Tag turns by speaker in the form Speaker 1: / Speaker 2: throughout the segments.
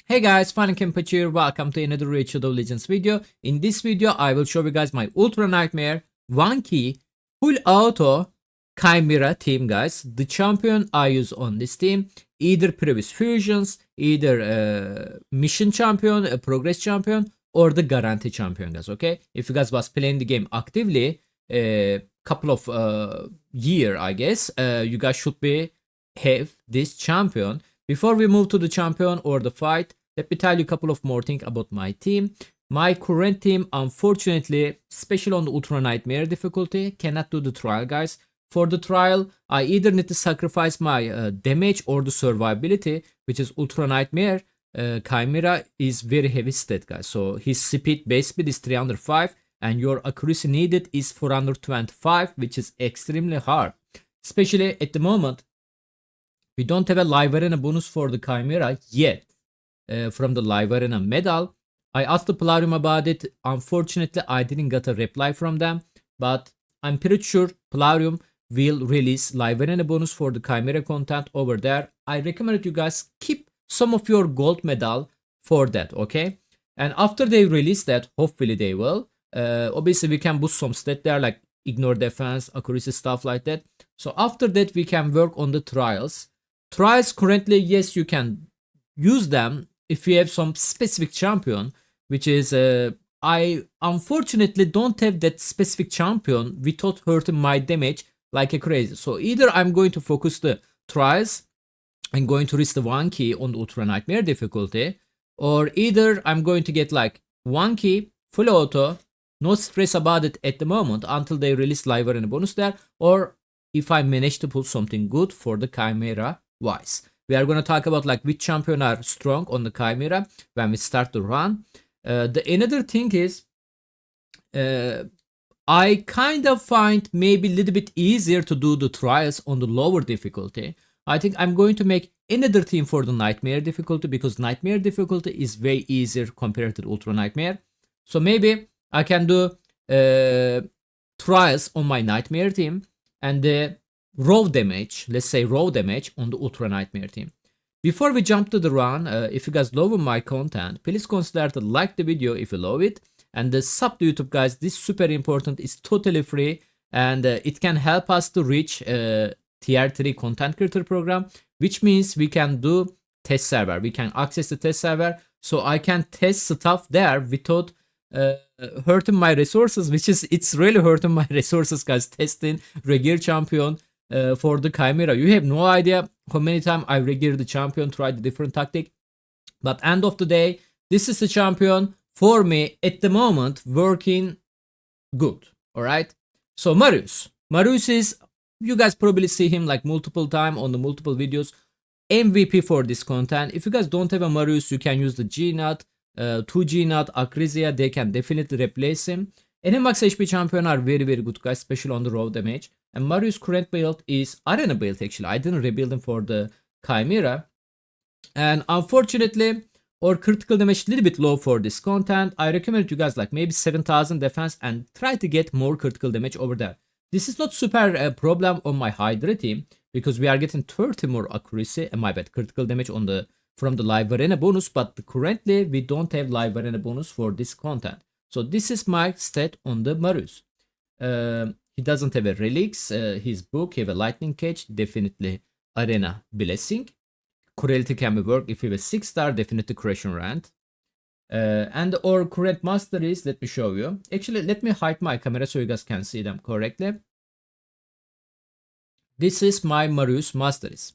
Speaker 1: Hey guys, finalKenpachi here. Welcome to another Rachel of Legends video. In this video, I will show you guys my Ultra Nightmare 1 key full auto Chimera team, guys. The champion I use on this team, either previous fusions, either mission champion, a progress champion, or the guarantee champion, guys. Okay, if you guys was playing the game actively, a couple of year, I guess, you guys should be have this champion. Before we move to the champion or the fight, let me tell you a couple of more things about my team. My current team, unfortunately, especially on the Ultra Nightmare difficulty, cannot do the trial, guys. For the trial, I either need to sacrifice my damage or the survivability, which is Ultra Nightmare. Chimera is very heavy stat, guys. So his speed, base speed is 305, and your accuracy needed is 425, which is extremely hard. Especially at the moment, we don't have a live arena bonus for the Chimera yet from the live arena medal. I asked the Plarium about it. Unfortunately, I didn't get a reply from them, but I'm pretty sure Plarium will release live arena bonus for the Chimera content over there. I recommend you guys keep some of your gold medal for that, okay? And after they release that, hopefully they will. Obviously, we can boost some stat there, like ignore defense, accuracy, stuff like that. So after that, we can work on the trials. Trials currently, yes, you can use them if you have some specific champion, which is I unfortunately don't have that specific champion without hurting my damage like a crazy. So either I'm going to focus the trials and going to risk the 1 key on the Ultra Nightmare difficulty, or either I'm going to get like 1 key full auto, no stress about it at the moment until they release live arena bonus there, or if I manage to pull something good for the Chimera wise. We are going to talk about like which champion are strong on the Chimera when we start the run. The another thing is I kind of find maybe a little bit easier to do the trials on the lower difficulty. I think I'm going to make another team for the Nightmare difficulty because Nightmare difficulty is way easier compared to the Ultra Nightmare. So maybe I can do trials on my Nightmare team and the raw damage, let's say raw damage on the Ultra Nightmare team. Before we jump to the run, if you guys love my content, please consider to like the video if you love it. And the sub to YouTube, guys, this is super important, it's totally free. And it can help us to reach tier 3 content creator program, which means we can do test server. We can access the test server. So I can test stuff there without hurting my resources, which is, it's really hurting my resources, guys, testing regular champion for the Chimera. You have no idea how many times I regear the champion, tried the different tactic. But end of the day, this is the champion for me at the moment working good. All right. So Marius. Marius is, you guys probably see him like multiple times on the multiple videos. MVP for this content. If you guys don't have a Marius, you can use the G-Nut, 2 G-Nut, Acrizia. They can definitely replace him. Any max HP champion are very good, guys, especially on the raw damage. And Marius' current build is arena build, actually. I didn't rebuild him for the Chimera. And unfortunately, or critical damage a little bit low for this content. I recommend you guys like maybe 7000 defense and try to get more critical damage over there. This is not super problem on my Hydra team because we are getting 30 more accuracy and my bad critical damage on the from the live arena bonus, but currently we don't have live arena bonus for this content. So this is my stat on the Marius. He doesn't have a relics. His book have a lightning cage, definitely arena blessing. Cruelty can be worked if you have a 6-star, definitely crash and rant. And our current master is, let me show you. Actually, let me hide my camera so you guys can see them correctly. This is my Marius masteries.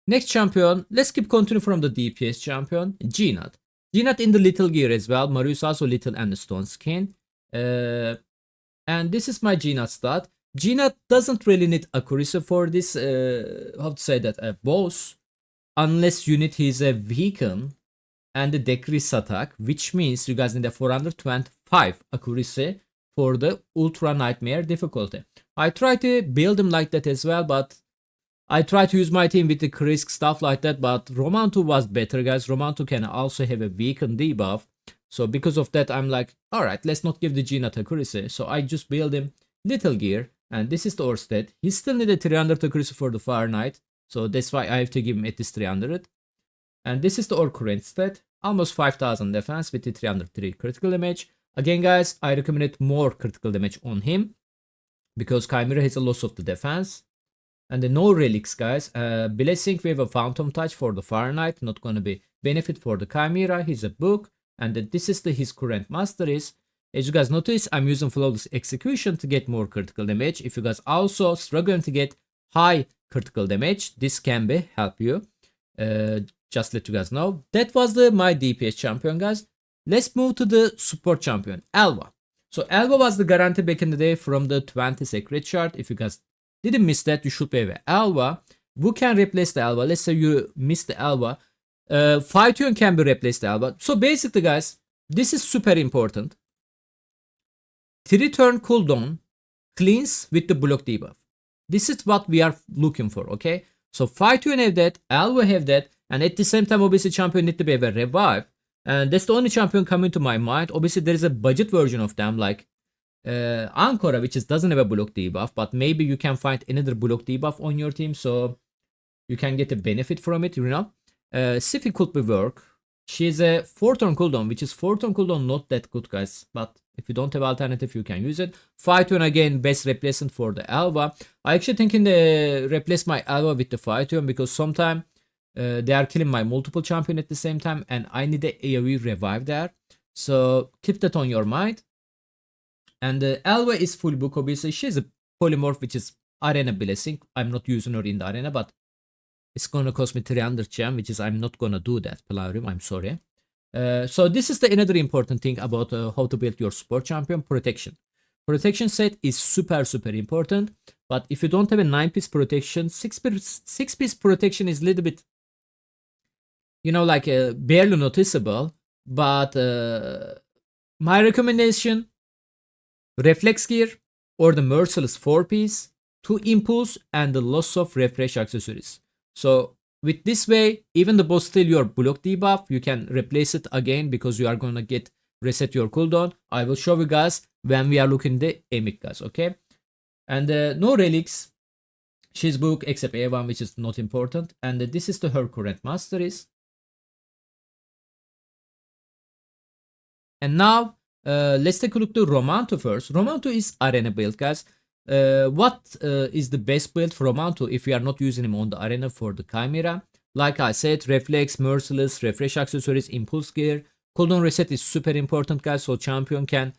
Speaker 1: Next champion, let's keep continue from the DPS champion, G-Nut. G-Nut in the little gear as well. Marius also little and the stone skin. And this is my G-Nut stat. G-Nut doesn't really need accuracy for this, how to say that, boss. Unless unit is a weaken and the decrease attack, which means you guys need a 425 accuracy for the Ultra Nightmare difficulty. I try to build him like that as well, but I try to use my team with the Krisk stuff like that, but Roman 2 was better, guys. Roman 2 can also have a weaken debuff. So because of that, I'm like, alright, let's not give the G-Nut accuracy. So I just build him little gear, and this is the Orsted. He still needed 300 accuracy for the Fire Knight. So that's why I have to give him at least 300. And this is the Or current stat. almost 5000 defense with the 303 critical damage. Again, guys, I recommended more critical damage on him because Chimera has a loss of the defense. And the no relics, guys. Blessing, we have a Phantom Touch for the Fire Knight. Not going to be benefit for the Chimera. He's a book. And this is his current master is. As you guys notice, I'm using Flawless Execution to get more critical damage. If you guys also struggling to get high critical damage, this can be help you. Just let you guys know. That was my DPS champion, guys. Let's move to the support champion, Alva. So Alva was the guarantee back in the day from the 20 secret chart. If you guys didn't miss that, you should pay with Alva. Who can replace the Alva? Let's say you missed the Alva. Phyton can be replaced the Alva. So basically, guys, this is super important. 3-turn cooldown cleans with the block debuff. This is what we are looking for, okay? So Phyton have that, Alva have that, and at the same time, obviously, champion need to be able to revive. And that's the only champion coming to my mind. Obviously, there is a budget version of them, like Ankara, which doesn't have a block debuff, but maybe you can find another block debuff on your team, so you can get a benefit from it, you know. Sifi could be work. She's a 4-turn cooldown, which is 4-turn cooldown, not that good, guys, but if you don't have alternative, you can use it. Phyton, again, best replacement for the Alva. I actually thinking to replace my Alva with the Phyton because sometimes they are killing my multiple champion at the same time, and I need the AoE revive there. So keep that on your mind. And Alva is full book, obviously. She's a polymorph, which is arena blessing. I'm not using her in the arena, but it's gonna cost me 300 gem, which is I'm not gonna do that, Plarium. I'm sorry. So this is the another important thing about how to build your support champion: protection. Protection set is super important, but if you don't have a 9-piece protection, 6-piece protection is a little bit, you know, like barely noticeable. But my recommendation: reflex gear or the merciless 4-piece, 2 impulse, and the loss of refresh accessories. So with this way, even the boss steal your block debuff, you can replace it again because you are gonna get reset your cooldown. I will show you guys when we are looking the Emic, guys, okay? And no relics. She's book except A1, which is not important. And this is her current master is. And now let's take a look to Romanto first. Romanto is arena build, guys. What is the best build for Romanto if we are not using him on the arena for the Chimera? Like I said, reflex, merciless, refresh accessories, impulse gear, cooldown reset is super important, guys, so champion can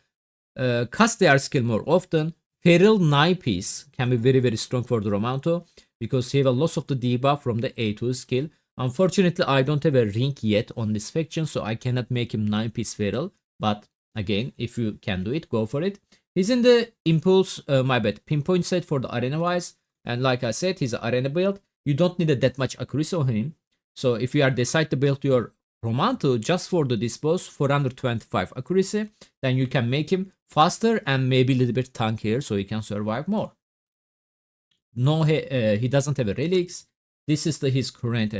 Speaker 1: cast their skill more often. Feral 9-piece can be very strong for the Romanto because he have a loss of the debuff from the A2 skill. Unfortunately, I don't have a ring yet on this faction, so I cannot make him 9-piece feral. But again, if you can do it, go for it. He's in the impulse, pinpoint set for the arena wise. And like I said, he's an arena build. You don't need that much accuracy on him. So if you are decide to build your Romanto just for the dispose 425 accuracy, then you can make him faster and maybe a little bit tankier so he can survive more. No, he doesn't have a relics. This is his current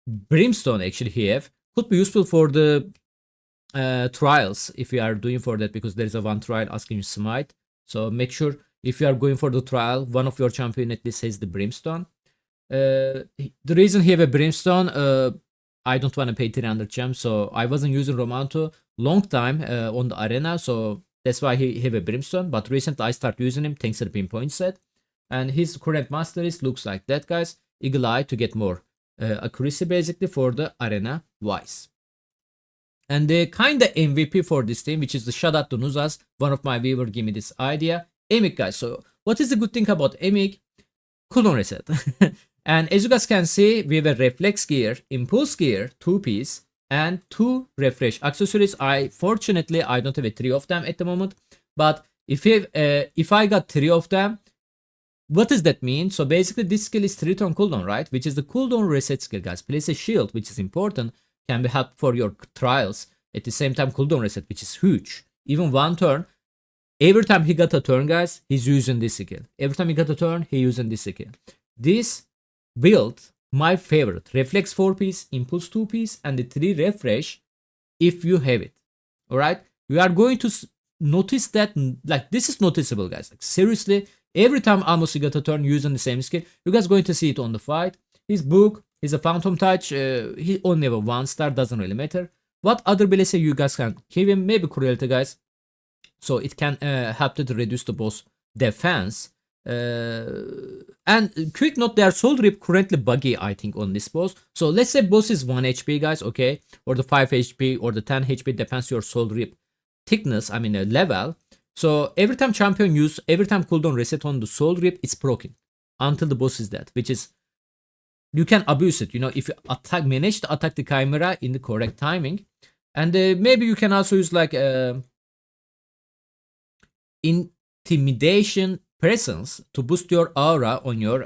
Speaker 1: brimstone. Actually, he have could be useful for the trials if you are doing for that, because there is a one trial asking you smite. So make sure if you are going for the trial, one of your champion at least has the brimstone. The reason he have a brimstone, I don't want to pay 300 gems, so I wasn't using Romanto long time on the arena, so that's why he have a brimstone. But recently I start using him thanks to the pinpoint set, and his current master is looks like that, guys. Eagle Eye to get more accuracy basically for the arena wise. And the kind of MVP for this team, which is the shout out to Nuzas, one of my viewers gave me this idea. Emic, guys. So what is the good thing about Emic? Cooldown reset. And as you guys can see, we have a reflex gear, impulse gear, 2-piece, and 2 refresh accessories. Fortunately I don't have a 3 of them at the moment, but if I got 3 of them, what does that mean? So basically this skill is 3-turn cooldown, right? Which is the cooldown reset skill, guys. Place a shield, which is important, can be helpful for your trials. At the same time, cooldown reset, which is huge. Even 1 turn, every time he got a turn, guys, he's using this skill. Every time he got a turn, he using this skill. This build, my favorite, reflex 4-piece, impulse 2-piece, and the 3 refresh if you have it. All right, you are going to notice that, like, this is noticeable, guys. Like, seriously, every time almost you got a turn using the same skill, you guys going to see it on the fight. His book He's a Phantom Touch. He only have a 1 star, doesn't really matter. What other ability you guys can give him? Maybe Cruelty, guys. So it can help to reduce the boss defense. And quick note, their soul rip currently buggy, I think, on this boss. So let's say boss is 1 HP, guys, okay, or the 5 HP or the 10 HP, depends your soul rip thickness, I mean level. So every time cooldown reset on the soul rip, it's broken until the boss is dead, which is, you can abuse it, you know, if you manage to attack the Chimera in the correct timing. And maybe you can also use like intimidation presence to boost your aura on your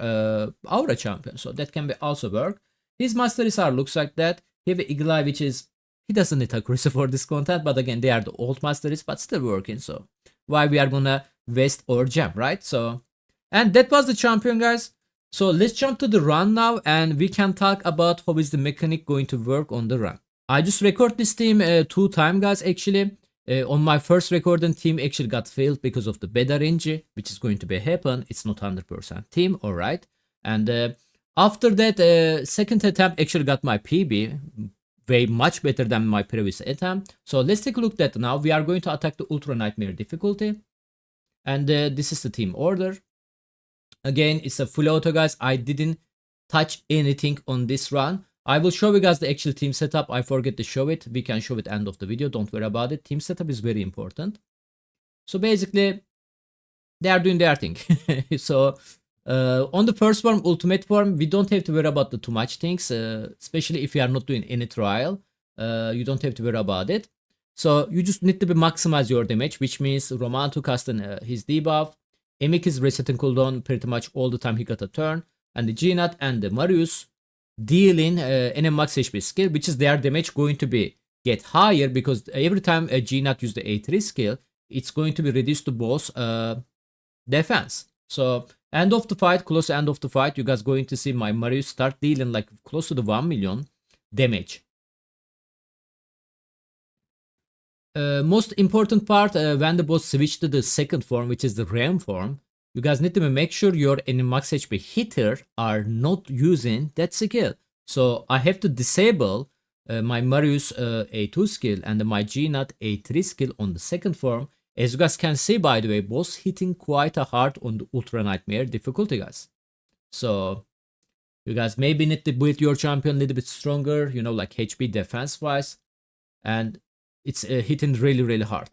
Speaker 1: aura champion, so that can be also work. His masteries are looks like that. He have Eagle Eye, which is, he doesn't need accuracy for this content, but again, they are the old masteries, but still working, so why we are gonna waste our gem, right? So, and that was the champion, guys. So let's jump to the run now, and we can talk about how is the mechanic going to work on the run. I just record this team 2 times, guys, actually. On my first recording, team actually got failed because of the beta range, which is going to be happen. It's not 100% team, alright. And after that, second attempt actually got my PB, way much better than my previous attempt. So let's take a look at that now. We are going to attack the Ultra Nightmare difficulty. And this is the team order. Again, it's a full auto, guys. I didn't touch anything on this run. I will show you guys the actual team setup. I forget to show it. We can show it end of the video. Don't worry about it. Team setup is very important. So basically, they are doing their thing. So on the first form, ultimate form, we don't have to worry about the too much things. Especially if you are not doing any trial. You don't have to worry about it. So you just need to maximize your damage, which means Romanto casting his debuff. Emik is resetting cooldown pretty much all the time he got a turn. And the Gnat and the Marius dealing NM max HP skill, which is their damage going to be get higher, because every time a Gnat use the A3 skill, it's going to be reduced to boss defense. So end of the fight, close end of the fight, you guys going to see my Marius start dealing like close to the 1 million damage. Most important part, when the boss switch to the second form, which is the Ram form, you guys need to make sure your any max HP hitter are not using that skill. So I have to disable my Marius A2 skill and my Gnat A3 skill on the second form. As you guys can see, by the way, boss hitting quite a hard on the Ultra Nightmare difficulty, guys. So you guys maybe need to build your champion a little bit stronger, you know, like HP defense wise, and it's hitting really, really hard.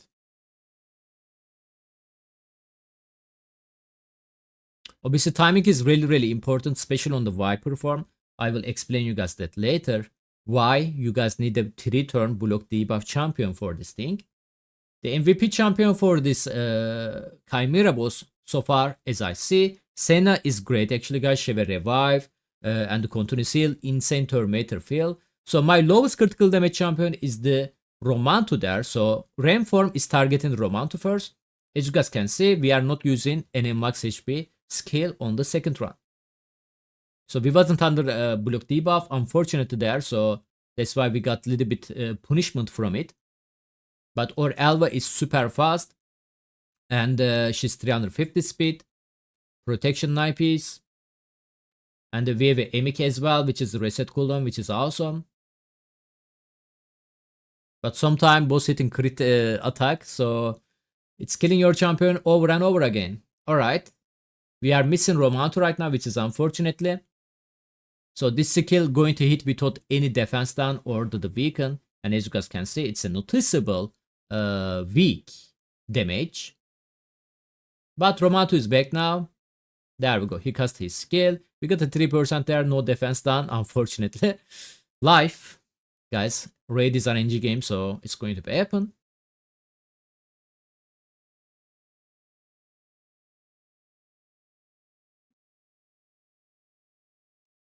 Speaker 1: Obviously, timing is really, really important, especially on the Viper form. I will explain you guys that later, why you guys need a 3-turn block debuff champion for this thing. The MVP champion for this Chimera boss, so far, as I see, Senna is great actually, guys. She have a revive and the continuous heal, insane Terminator feel. So my lowest critical damage champion is the Romanto there. So Ram form is targeting Romanto first. As you guys can see, we are not using any max HP scale on the second run. So we wasn't under block debuff, unfortunately there. So that's why we got a little bit punishment from it. But our Alva is super fast. And she's 350 speed. Protection 9 piece. And we have Emik as well, which is the reset cooldown, which is awesome. But sometimes boss hitting crit attack, so it's killing your champion over and over again. Alright. We are missing Romanto right now, which is unfortunately. So this skill going to hit without any defense down or the beacon. And as you guys can see, it's a noticeable weak damage. But Romanto is back now. There we go. He cast his skill. We got a 3% there. No defense down, unfortunately. Life. Guys, raid is an NG game, so it's going to happen.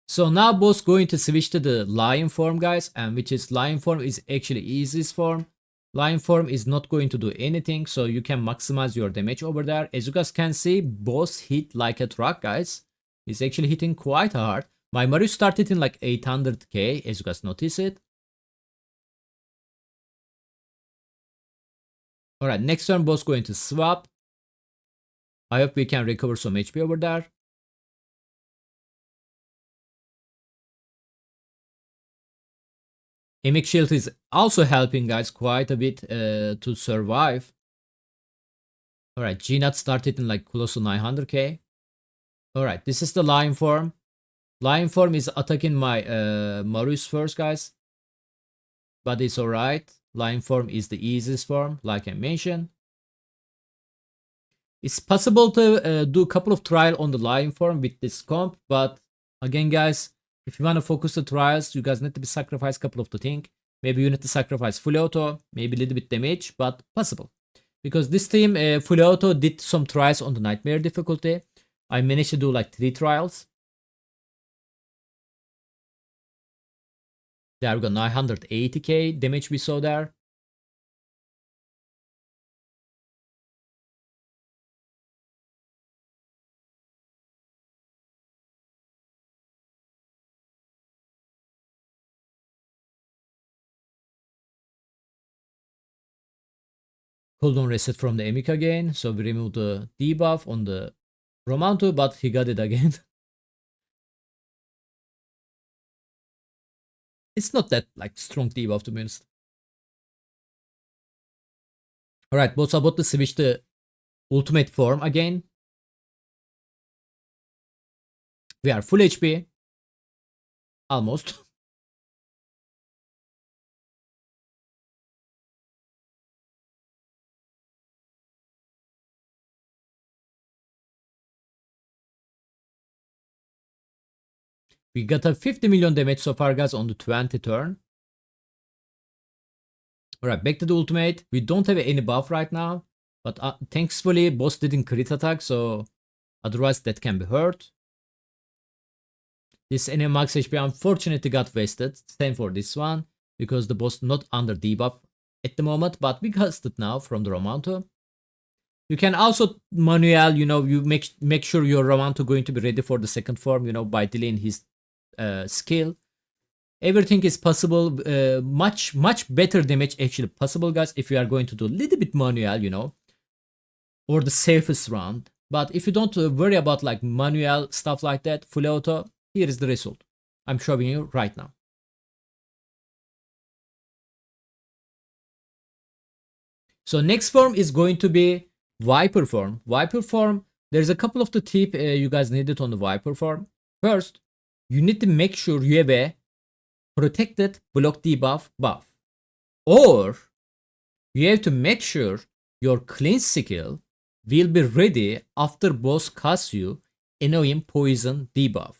Speaker 1: So now boss going to switch to the lion form, guys, and which is lion form is actually easiest form. Lion form is not going to do anything, so you can maximize your damage over there. As you guys can see, boss hit like a truck, guys. He's actually hitting quite hard. My Marius started in like 800k, as you guys notice it. Alright, next turn boss going to swap. I hope we can recover some HP over there. Emic shield is also helping guys quite a bit to survive. Alright, G-Nut started in like close to 900k. Alright, this is the lion form. Lion form is attacking my Marius first, guys. But it's alright. Lion form is the easiest form, like I mentioned. It's possible to do a couple of trials on the lion form with this comp, but again, guys, if you want to focus the trials, you guys need to sacrifice a couple of the things. Maybe you need to sacrifice full auto, maybe a little bit damage, but possible. Because this team, full auto, did some trials on the nightmare difficulty. I managed to do like 3 trials. There we go, 980k damage we saw there. Cooldown reset from the Emic again, so we remove the debuff on the Romanto, but he got it again. It's not that like strong debuff to be honest. Alright, boss about to switch the ultimate form again. We are full HP. Almost. We got a 50 million damage so far, guys, on the 20 turn. Alright, back to the ultimate. We don't have any buff right now. But thankfully, boss didn't crit attack, so otherwise that can be hurt. This NM max HP unfortunately got wasted. Same for this one, because the boss not under debuff at the moment, but we cast it now from the Romanto. You can also manual, you make sure your Romanto going to be ready for the second form, by delaying his skill. Everything is possible. Much better damage actually possible, guys, if you are going to do a little bit manual, or the safest round. But if you don't worry about like manual stuff like that, full auto, here is the result I'm showing you right now. So next form is going to be Viper form. Viper form, there's a couple of the tips you guys needed on the Viper form. First, you need to make sure you have a protected block debuff buff. Or you have to make sure your cleanse skill will be ready after boss casts you annoying poison debuff.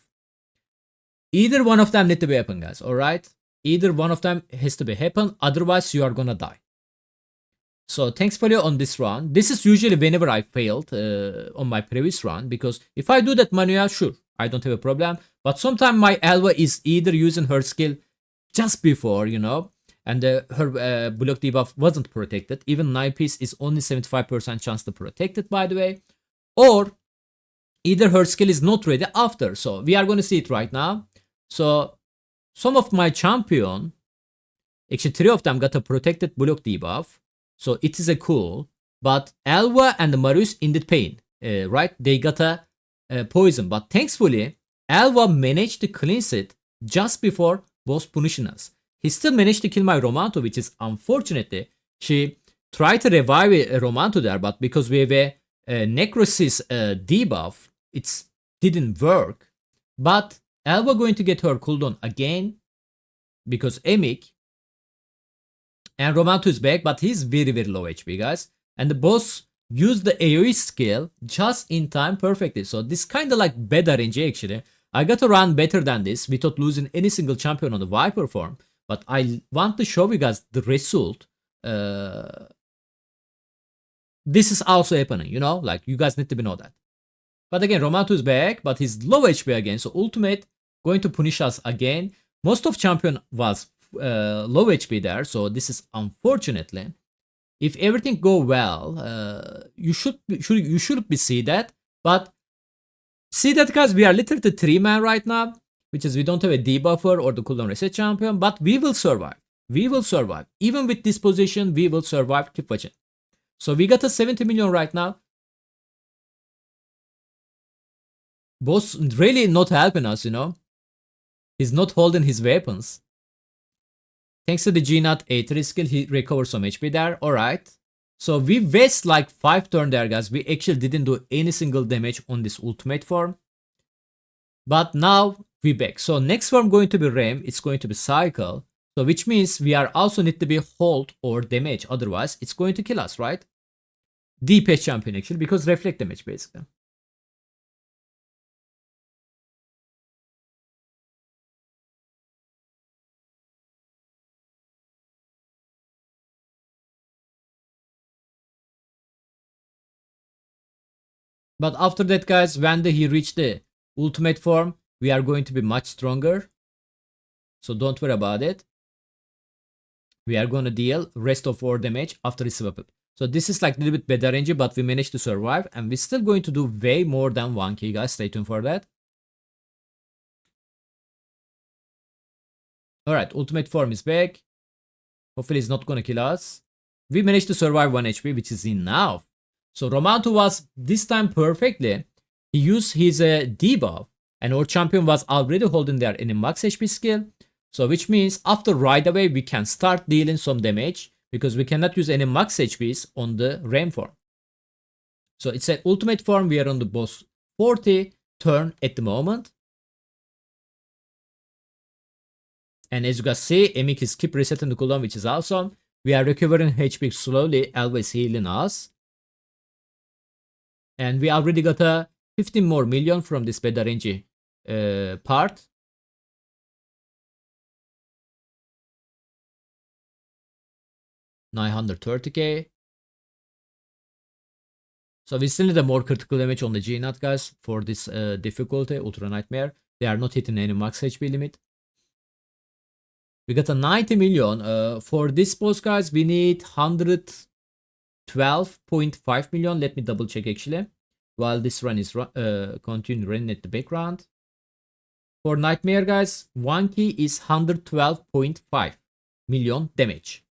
Speaker 1: Either one of them need to be happen, guys, alright? Either one of them has to be happen, otherwise you are gonna die. So thankfully on this run, this is usually whenever I failed on my previous run, because if I do that manual, sure, I don't have a problem. But sometimes my Alva is either using her skill just before, and her block debuff wasn't protected. Even 9 piece is only 75% chance to protect it, by the way. Or either her skill is not ready after. So we are going to see it right now. So some of my champion, actually 3 of them got a protected block debuff. So it is a cool, but Alva and Marius in the pain, right? They got a poison, but thankfully, Alva managed to cleanse it just before boss punishing us. He still managed to kill my Romanto, which is unfortunately, she tried to revive Romanto there, but because we have a necrosis debuff, it didn't work. But Alva going to get her cooldown again, because Emic, and Romanto is back, but he's very low HP, guys. And the boss used the AoE skill just in time perfectly. So this kind of like better RNG actually. I got to run better than this without losing any single champion on the Viper form. But I want to show you guys the result. This is also happening, like you guys need to know that. But again, Romanto is back, but he's low HP again. So ultimate going to punish us again. Most of champion was low HP there, so this is unfortunately. If everything go well, you should be see that. But see that, guys, we are literally 3-man right now, which is we don't have a debuffer or the cooldown reset champion, but we will survive. We will survive. Even with this position, we will survive. Keep watching. So we got a 70 million right now. Boss really not helping us, He's not holding his weapons. Thanks to the G-Nut A3 skill, he recovers some HP there. Alright. So we waste like 5 turn there, guys. We actually didn't do any single damage on this ultimate form. But now we back. So next form going to be Ram. It's going to be Cycle. So which means we are also need to be hold or damage. Otherwise, it's going to kill us, right? DPS champion actually, because reflect damage basically. But after that, guys, when he reached the ultimate form, we are going to be much stronger. So don't worry about it. We are going to deal rest of our damage after receive up. So this is like a little bit better range, but we managed to survive. And we're still going to do way more than 1k, guys. Stay tuned for that. Alright, ultimate form is back. Hopefully it's not going to kill us. We managed to survive 1 HP, which is enough. So Romanto was this time perfectly. He used his debuff. And our champion was already holding their any max HP skill. So which means after right away we can start dealing some damage. Because we cannot use any max HPs on the Ram form. So it's an ultimate form. We are on the boss 40 turn at the moment. And as you guys see, Emik is keep resetting the cooldown, which is awesome. We are recovering HP slowly, always healing us. And we already got a 15 more million from this better range part. $930k. So we still need a more critical damage on the G-Nut, guys, for this difficulty, Ultra Nightmare. They are not hitting any max HP limit. We got a 90 million. For this boss, guys, we need 112.5 million. Let me double check actually. While this run is continue running at the background. For Nightmare, guys, 1 key is 112.5 million damage.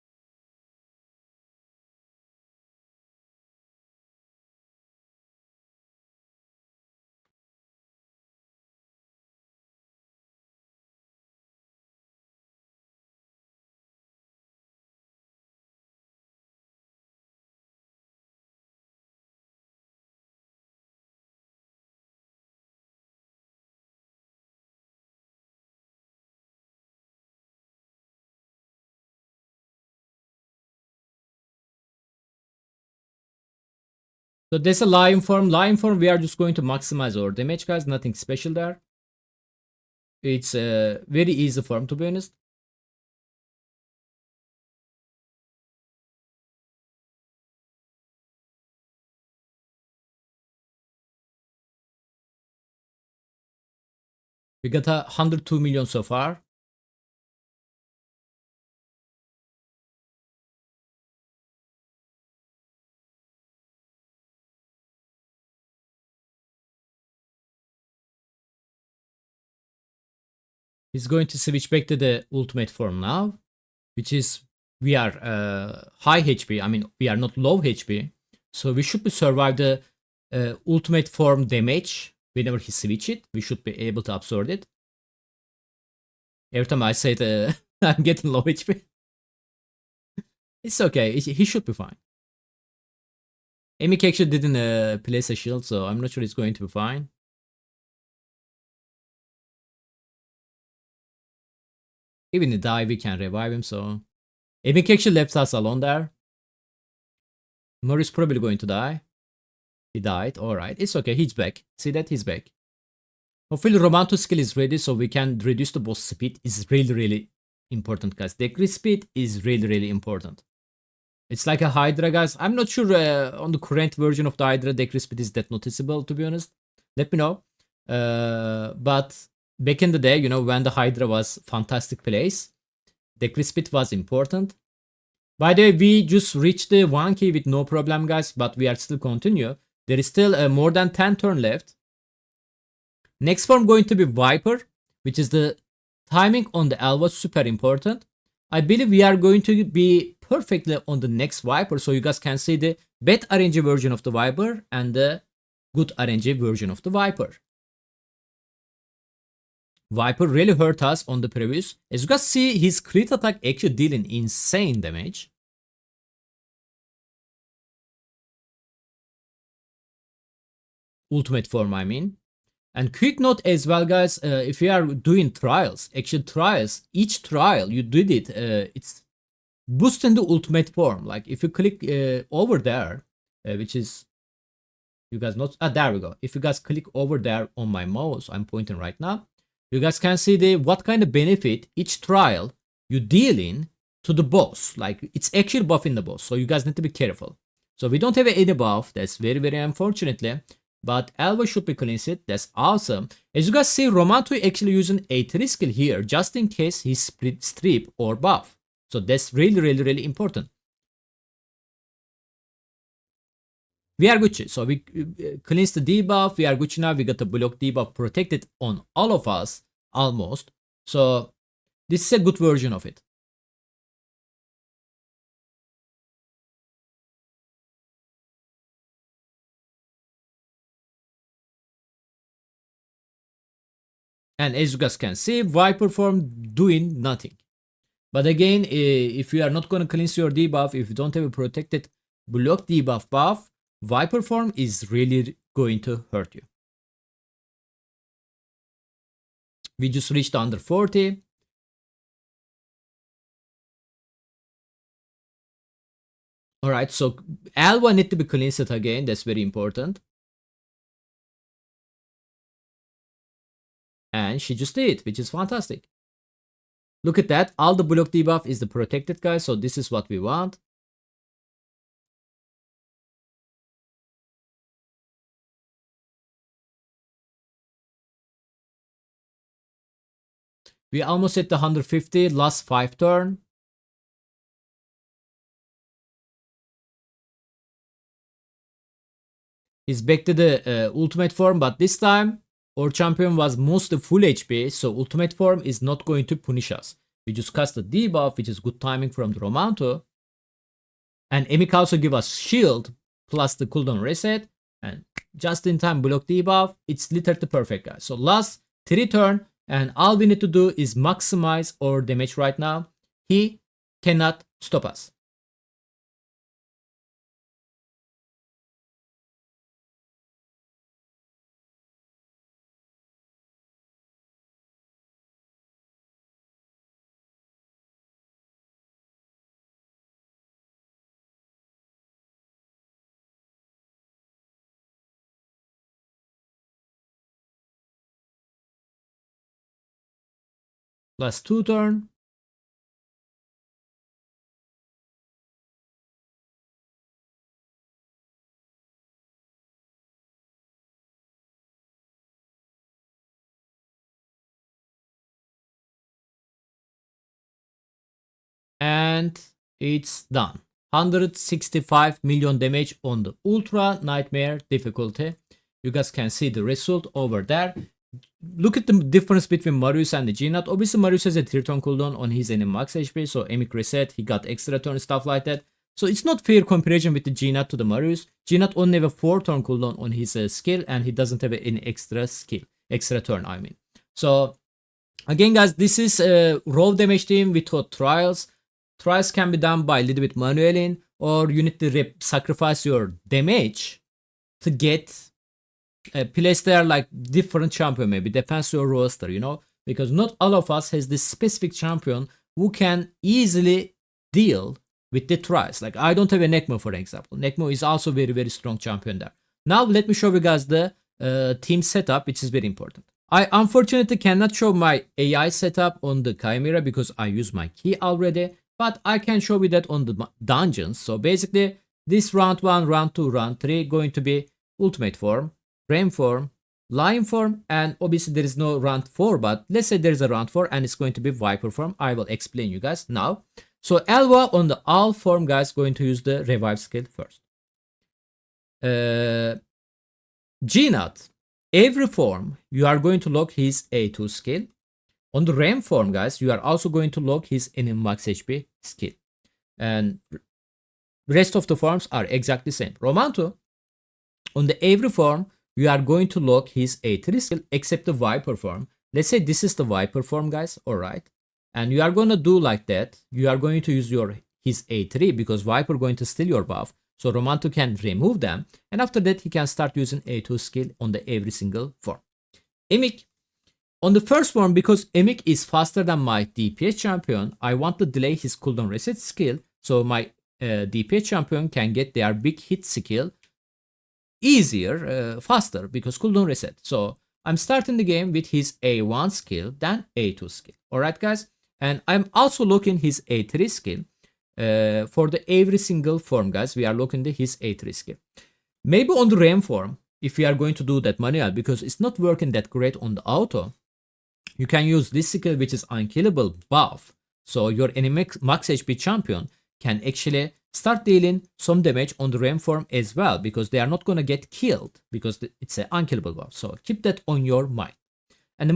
Speaker 1: So there's a lion form. Lion form, we are just going to maximize our damage, guys. Nothing special there. It's a very easy form, to be honest. We got 102 million so far. He's going to switch back to the ultimate form now, which is we are high HP. I mean, we are not low HP, so we should be survive the ultimate form damage whenever he switch it. We should be able to absorb it. Every time I say that I'm getting low HP, it's okay. He should be fine. Emik actually didn't place a shield, so I'm not sure it's going to be fine. Even the die, we can revive him, so... Emik actually left us alone there. Murray's probably going to die. He died, alright. It's okay, he's back. See that? He's back. Hopefully Romanto's skill is ready, so we can reduce the boss speed. Is really important, guys. Decrease speed is really important. It's like a Hydra, guys. I'm not sure on the current version of the Hydra, decrease speed is that noticeable, to be honest. Let me know. But back in the day, you know, when the Hydra was fantastic place, decrease speed was important. By the way, we just reached the 1k with no problem, guys, but we are still continue. There is still more than 10 turn left. Next form going to be Viper, which is the timing on the L was super important. I believe we are going to be perfectly on the next Viper, so you guys can see the bad RNG version of the Viper and the good RNG version of the Viper. Viper really hurt us on the previous. As you guys see, his crit attack actually dealing insane damage. Ultimate form, I mean. And quick note as well, guys, if you are doing trials, actual trials, each trial you did it, it's boosting the ultimate form. Like if you click over there, which is, you guys not, there we go. If you guys click over there on my mouse, I'm pointing right now, you guys can see the what kind of benefit each trial you deal in to the boss. Like it's actually buffing the boss, so you guys need to be careful. So we don't have any buff. That's very, very unfortunately. But Alva should be cleansed. That's awesome. As you guys see, Romanto actually using a 3 skill here just in case he strip or buff. So that's really, really, really important. We are Gucci. So we cleanse the debuff. We are Gucci now. We got the block debuff protected on all of us almost. So this is a good version of it. And as you guys can see, Viper form doing nothing. But again, if you are not going to cleanse your debuff, if you don't have a protected block debuff buff, Viper form is really going to hurt you. We just reached under 40. Alright, so Alva need to be cleansed again. That's very important. And she just did, which is fantastic. Look at that. All the block debuff is the protected guy. So this is what we want. We almost hit the 150 last 5 turn. He's back to the ultimate form, but this time our champion was mostly full HP, so ultimate form is not going to punish us. We just cast the debuff, which is good timing from the Romanto. And Emic also give us shield plus the cooldown reset. And just in time block debuff. It's literally perfect, guys. So last 3 turn, and all we need to do is maximize our damage right now. He cannot stop us. Last 2 turn. And it's done. 165 million damage on the Ultra Nightmare difficulty. You guys can see the result over there. Look at the difference between Marius and the Gnat. Obviously, Marius has a 3 turn cooldown on his enemy max HP, so Emic reset, he got extra turn, stuff like that. So it's not fair comparison with the Gnat to the Marius. Gnat only have a 4 turn cooldown on his skill, and he doesn't have any extra skill, extra turn, I mean. So again, guys, this is a raw damage team without trials. Trials can be done by a little bit manually, or you need to sacrifice your damage to get place there like different champion, maybe depends your roster, you know, because not all of us has this specific champion who can easily deal with the trials. Like I don't have a Nekmo, for example. Nekmo is also very, very strong champion there. Now let me show you guys the team setup, which is very important. I unfortunately cannot show my AI setup on the Chimera because I use my key already, but I can show you that on the dungeons. So basically this round 1, round 2, round 3 going to be ultimate form, Ram form, Lion form, and obviously there is no round 4, but let's say there is a round 4 and it's going to be Viper form. I will explain you guys now. So Alva on the all form, guys, going to use the revive skill first. Gnat, every form you are going to lock his A2 skill. On the Ram form, guys, you are also going to lock his enemy max HP skill. And rest of the forms are exactly the same. Romanto, on the every form, you are going to lock his A3 skill except the Viper form. let's say this is the Viper form, guys. All right. And you are going to do like that. You are going to use his A3 because Viper going to steal your buff. So Romanto can remove them. And after that, he can start using A2 skill on the every single form. Emik. On the first form, because Emik is faster than my DPS champion, I want to delay his cooldown reset skill. So my DPS champion can get their big hit skill easier, faster because cooldown reset. So I'm starting the game with his A1 skill, then A2 skill. Alright guys, and I'm also looking his A3 skill for the every single form, guys. We are looking at his A3 skill. Maybe on the RAM form, if we are going to do that manual, because it's not working that great on the auto, you can use this skill, which is unkillable buff. So your enemy max HP champion can actually start dealing some damage on the RAM form as well, because they are not going to get killed because it's an unkillable buff. So keep that on your mind. And the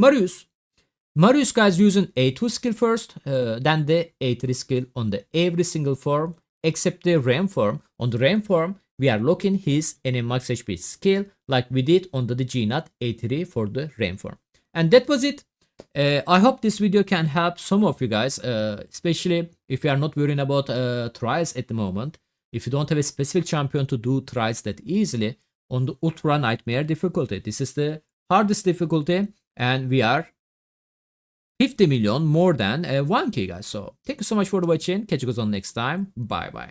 Speaker 1: Marius guys using A2 skill first, then the A3 skill on the every single form except the RAM form. On the RAM form, we are looking his enemy max HP skill like we did on the GNAT A3 for the RAM form. And that was it. I hope this video can help some of you guys, especially if you are not worrying about trials at the moment. If you don't have a specific champion to do trials that easily on the Ultra Nightmare difficulty. This is the hardest difficulty and we are 50 million more than 1k guys. So thank you so much for watching. Catch you guys on next time. Bye bye.